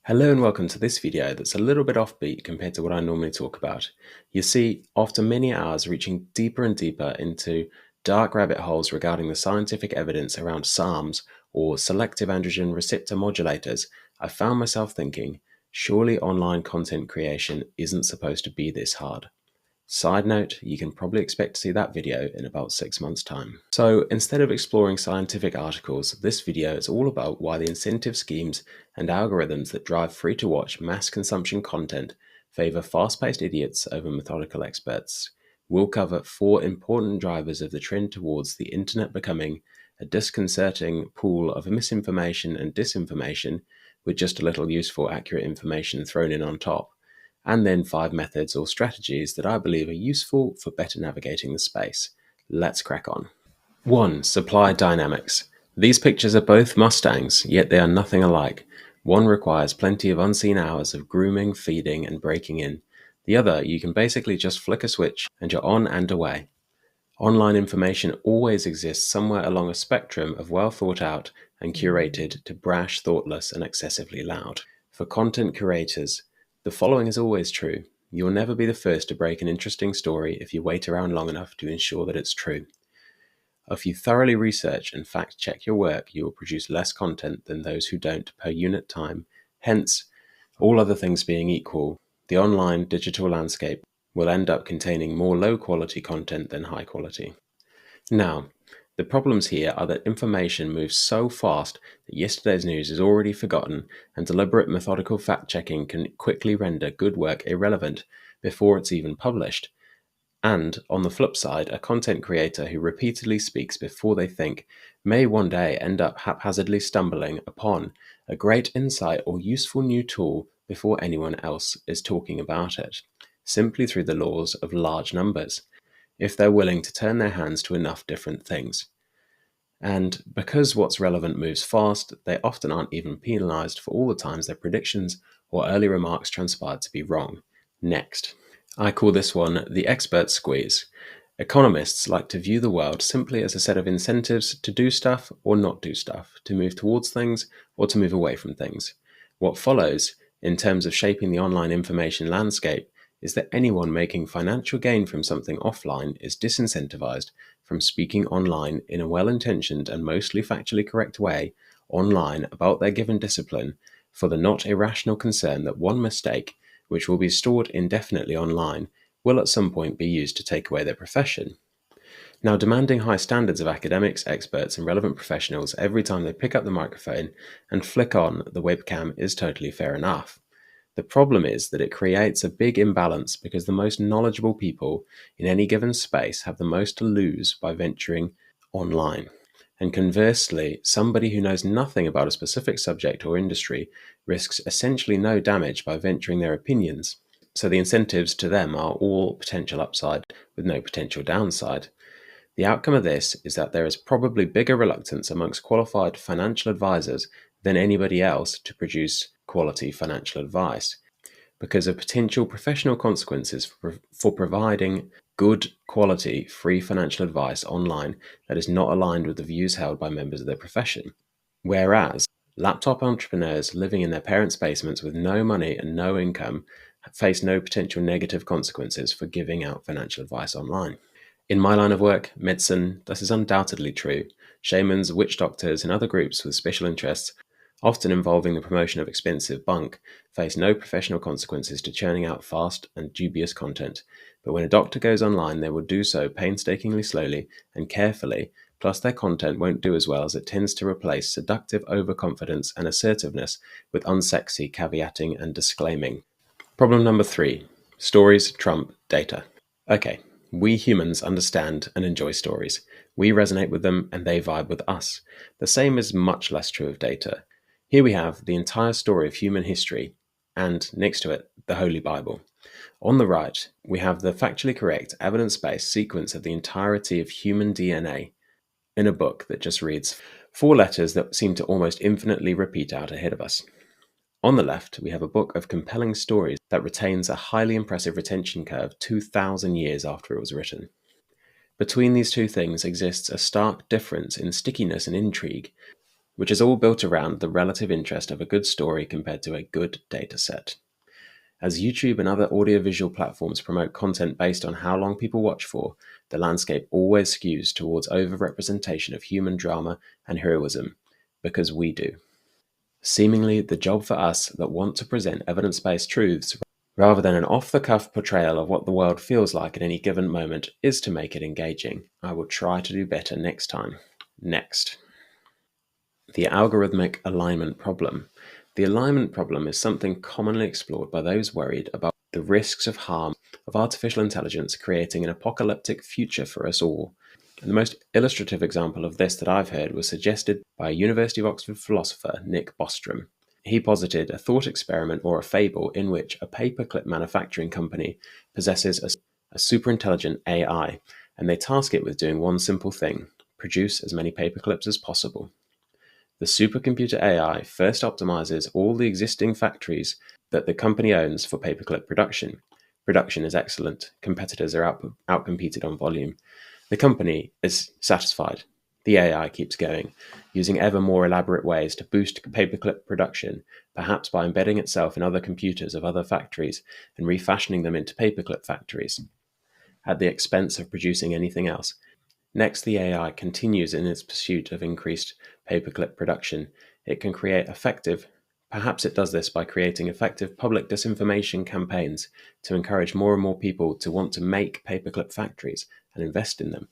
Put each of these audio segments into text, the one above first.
Hello and welcome to this video that's a little bit offbeat compared to what I normally talk about. You see, after many hours reaching deeper and deeper into dark rabbit holes regarding the scientific evidence around SARMs or selective androgen receptor modulators, I found myself thinking, surely online content creation isn't supposed to be this hard. Side note, you can probably expect to see that video in about 6 months' time. So instead of exploring scientific articles, this video is all about why the incentive schemes and algorithms that drive free-to-watch mass consumption content favor fast-paced idiots over methodical experts. We'll cover 4 important drivers of the trend towards the internet becoming a disconcerting pool of misinformation and disinformation with just a little useful, accurate information thrown in on top, and then 5 methods or strategies that I believe are useful for better navigating the space. Let's crack on. 1. Supply dynamics. These pictures are both Mustangs, yet they are nothing alike. One requires plenty of unseen hours of grooming, feeding, and breaking in. The other, you can basically just flick a switch and you're on and away. Online information always exists somewhere along a spectrum of well thought out and curated to brash, thoughtless, and excessively loud. For content curators, the following is always true. You'll never be the first to break an interesting story if you wait around long enough to ensure that it's true. If you thoroughly research and fact-check your work, you will produce less content than those who don't per unit time. Hence, all other things being equal, the online digital landscape will end up containing more low-quality content than high-quality. Now, the problems here are that information moves so fast that yesterday's news is already forgotten, and deliberate methodical fact-checking can quickly render good work irrelevant before it's even published. And, on the flip side, a content creator who repeatedly speaks before they think may one day end up haphazardly stumbling upon a great insight or useful new tool before anyone else is talking about it, simply through the laws of large numbers, if they're willing to turn their hands to enough different things. And because what's relevant moves fast, they often aren't even penalized for all the times their predictions or early remarks transpired to be wrong. Next. I call this one the expert squeeze. Economists like to view the world simply as a set of incentives to do stuff or not do stuff, to move towards things or to move away from things. What follows, in terms of shaping the online information landscape, is that anyone making financial gain from something offline is disincentivized from speaking online in a well-intentioned and mostly factually correct way online about their given discipline for the not irrational concern that one mistake, which will be stored indefinitely online, will at some point be used to take away their profession. Now, demanding high standards of academics, experts, and relevant professionals every time they pick up the microphone and flick on the webcam is totally fair enough. The problem is that it creates a big imbalance because the most knowledgeable people in any given space have the most to lose by venturing online. And conversely, somebody who knows nothing about a specific subject or industry risks essentially no damage by venturing their opinions. So the incentives to them are all potential upside with no potential downside. The outcome of this is that there is probably bigger reluctance amongst qualified financial advisors than anybody else to produce quality financial advice, because of potential professional consequences for providing good quality free financial advice online that is not aligned with the views held by members of their profession. Whereas laptop entrepreneurs living in their parents' basements with no money and no income face no potential negative consequences for giving out financial advice online. In my line of work, medicine, this is undoubtedly true. Shamans, witch doctors, and other groups with special interests, often involving the promotion of expensive bunk, face no professional consequences to churning out fast and dubious content. But when a doctor goes online, they will do so painstakingly slowly and carefully, plus their content won't do as well as it tends to replace seductive overconfidence and assertiveness with unsexy caveating and disclaiming. Problem number 3. Stories trump data. Okay. We humans understand and enjoy stories. We resonate with them and they vibe with us. The same is much less true of data. Here we have the entire story of human history and, next to it, the Holy Bible. On the right, we have the factually correct, evidence-based sequence of the entirety of human DNA in a book that just reads 4 letters that seem to almost infinitely repeat out ahead of us. On the left, we have a book of compelling stories that retains a highly impressive retention curve 2,000 years after it was written. Between these two things exists a stark difference in stickiness and intrigue. which is all built around the relative interest of a good story compared to a good data set. As YouTube and other audiovisual platforms promote content based on how long people watch for, the landscape always skews towards overrepresentation of human drama and heroism, because we do. Seemingly, the job for us that want to present evidence-based truths rather than an off-the-cuff portrayal of what the world feels like at any given moment is to make it engaging. I will try to do better next time. Next. The algorithmic alignment problem. The alignment problem is something commonly explored by those worried about the risks of harm of artificial intelligence creating an apocalyptic future for us all. And the most illustrative example of this that I've heard was suggested by University of Oxford philosopher Nick Bostrom. He posited a thought experiment or a fable in which a paperclip manufacturing company possesses a superintelligent AI, and they task it with doing one simple thing: produce as many paperclips as possible. The supercomputer AI first optimizes all the existing factories that the company owns for paperclip production. Production is excellent. Competitors are outcompeted on volume. The company is satisfied. The AI keeps going, using ever more elaborate ways to boost paperclip production, perhaps by embedding itself in other computers of other factories and refashioning them into paperclip factories, at the expense of producing anything else. Next, the AI continues in its pursuit of increased paperclip production. It can create perhaps it does this by creating effective public disinformation campaigns to encourage more and more people to want to make paperclip factories and invest in them.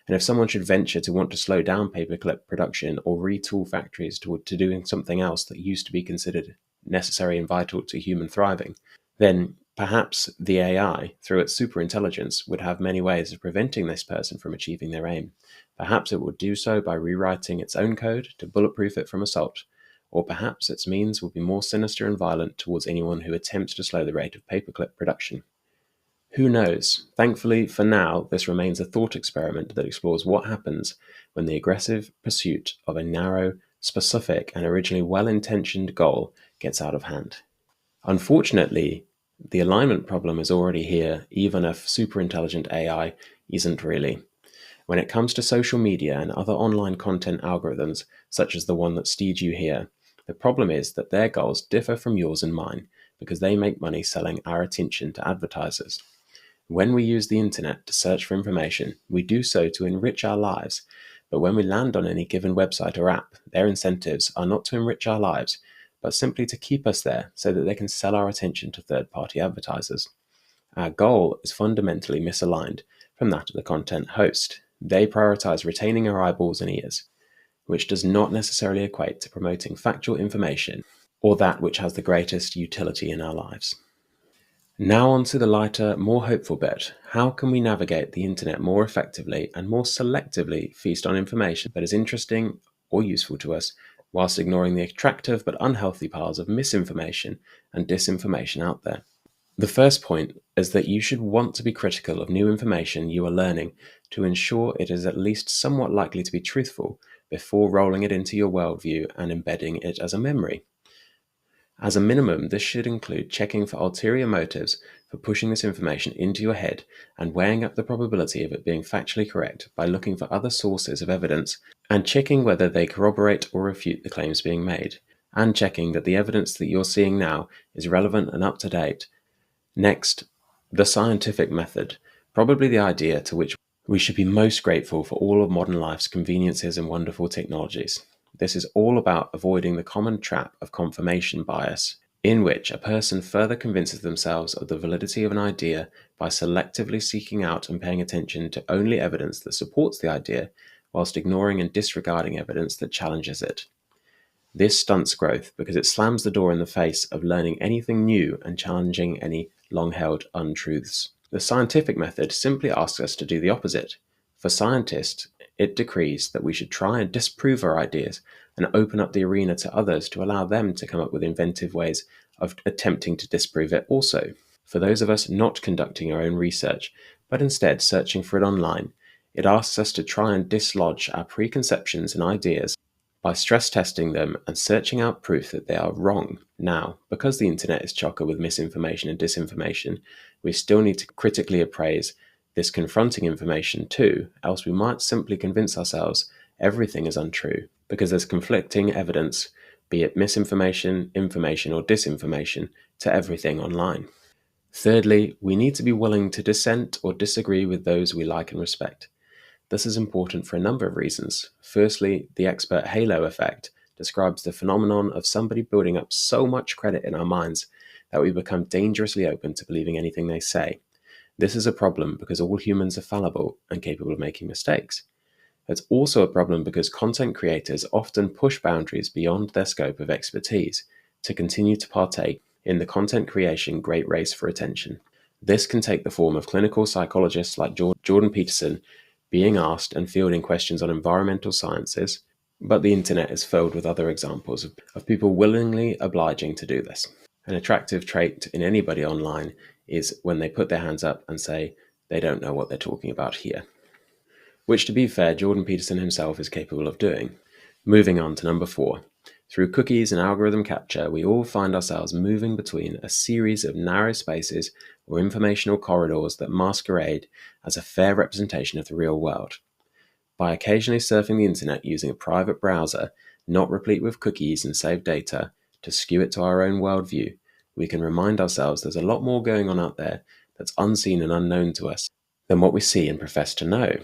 And if someone should venture to want to slow down paperclip production or retool factories to doing something else that used to be considered necessary and vital to human thriving, then perhaps the AI, through its superintelligence, would have many ways of preventing this person from achieving their aim. Perhaps it would do so by rewriting its own code to bulletproof it from assault, or perhaps its means would be more sinister and violent towards anyone who attempts to slow the rate of paperclip production. Who knows? Thankfully, for now, this remains a thought experiment that explores what happens when the aggressive pursuit of a narrow, specific, and originally well-intentioned goal gets out of hand. Unfortunately, the alignment problem is already here, even if superintelligent AI isn't really. When it comes to social media and other online content algorithms, such as the one that steered you here, the problem is that their goals differ from yours and mine because they make money selling our attention to advertisers. When we use the internet to search for information, we do so to enrich our lives. But when we land on any given website or app, their incentives are not to enrich our lives, but simply to keep us there so that they can sell our attention to third-party advertisers. Our goal is fundamentally misaligned from that of the content host. They prioritize retaining our eyeballs and ears, which does not necessarily equate to promoting factual information or that which has the greatest utility in our lives. Now on to the lighter, more hopeful bit. How can we navigate the internet more effectively and more selectively feast on information that is interesting or useful to us, whilst ignoring the attractive but unhealthy piles of misinformation and disinformation out there? The first point is that you should want to be critical of new information you are learning to ensure it is at least somewhat likely to be truthful before rolling it into your worldview and embedding it as a memory. As a minimum, this should include checking for ulterior motives for pushing this information into your head and weighing up the probability of it being factually correct by looking for other sources of evidence and checking whether they corroborate or refute the claims being made, and checking that the evidence that you're seeing now is relevant and up to date. Next, the scientific method, probably the idea to which we should be most grateful for all of modern life's conveniences and wonderful technologies. This is all about avoiding the common trap of confirmation bias, in which a person further convinces themselves of the validity of an idea by selectively seeking out and paying attention to only evidence that supports the idea, whilst ignoring and disregarding evidence that challenges it. This stunts growth because it slams the door in the face of learning anything new and challenging any long-held untruths. The scientific method simply asks us to do the opposite. For scientists, it decrees that we should try and disprove our ideas and open up the arena to others to allow them to come up with inventive ways of attempting to disprove it also. For those of us not conducting our own research, but instead searching for it online, it asks us to try and dislodge our preconceptions and ideas by stress testing them and searching out proof that they are wrong. Now, because the internet is chocker with misinformation and disinformation, we still need to critically appraise this confronting information too, else we might simply convince ourselves everything is untrue because there's conflicting evidence, be it misinformation, information, or disinformation, to everything online. Thirdly, we need to be willing to dissent or disagree with those we like and respect. This is important for a number of reasons. Firstly, the expert halo effect describes the phenomenon of somebody building up so much credit in our minds that we become dangerously open to believing anything they say. This is a problem because all humans are fallible and capable of making mistakes. It's also a problem because content creators often push boundaries beyond their scope of expertise to continue to partake in the content creation great race for attention. This can take the form of clinical psychologists like Jordan Peterson being asked and fielding questions on environmental sciences, but the internet is filled with other examples of people willingly obliging to do this. An attractive trait in anybody online is when they put their hands up and say they don't know what they're talking about here. Which, to be fair, Jordan Peterson himself is capable of doing. Moving on to number 4. Through cookies and algorithm capture, we all find ourselves moving between a series of narrow spaces or informational corridors that masquerade as a fair representation of the real world. By occasionally surfing the internet using a private browser, not replete with cookies and saved data, to skew it to our own worldview, we can remind ourselves there's a lot more going on out there that's unseen and unknown to us than what we see and profess to know.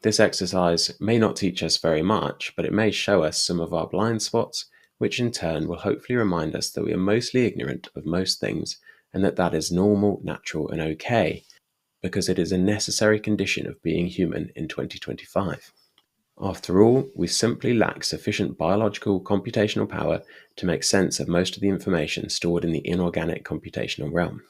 This exercise may not teach us very much, but it may show us some of our blind spots, which in turn will hopefully remind us that we are mostly ignorant of most things and that is normal, natural, and okay, because it is a necessary condition of being human in 2025. After all, we simply lack sufficient biological computational power to make sense of most of the information stored in the inorganic computational realm.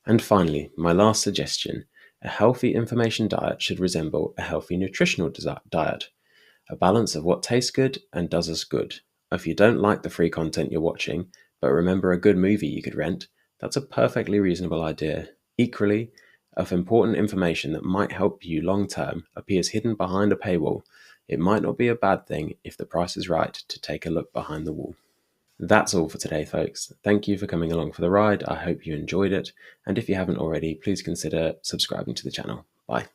And finally, my last suggestion: a healthy information diet should resemble a healthy nutritional diet, a balance of what tastes good and does us good. If you don't like the free content you're watching, but remember a good movie you could rent, that's a perfectly reasonable idea. Equally, if important information that might help you long term appears hidden behind a paywall, it might not be a bad thing if the price is right to take a look behind the wall. That's all for today, folks. Thank you for coming along for the ride. I hope you enjoyed it. And if you haven't already, please consider subscribing to the channel. Bye.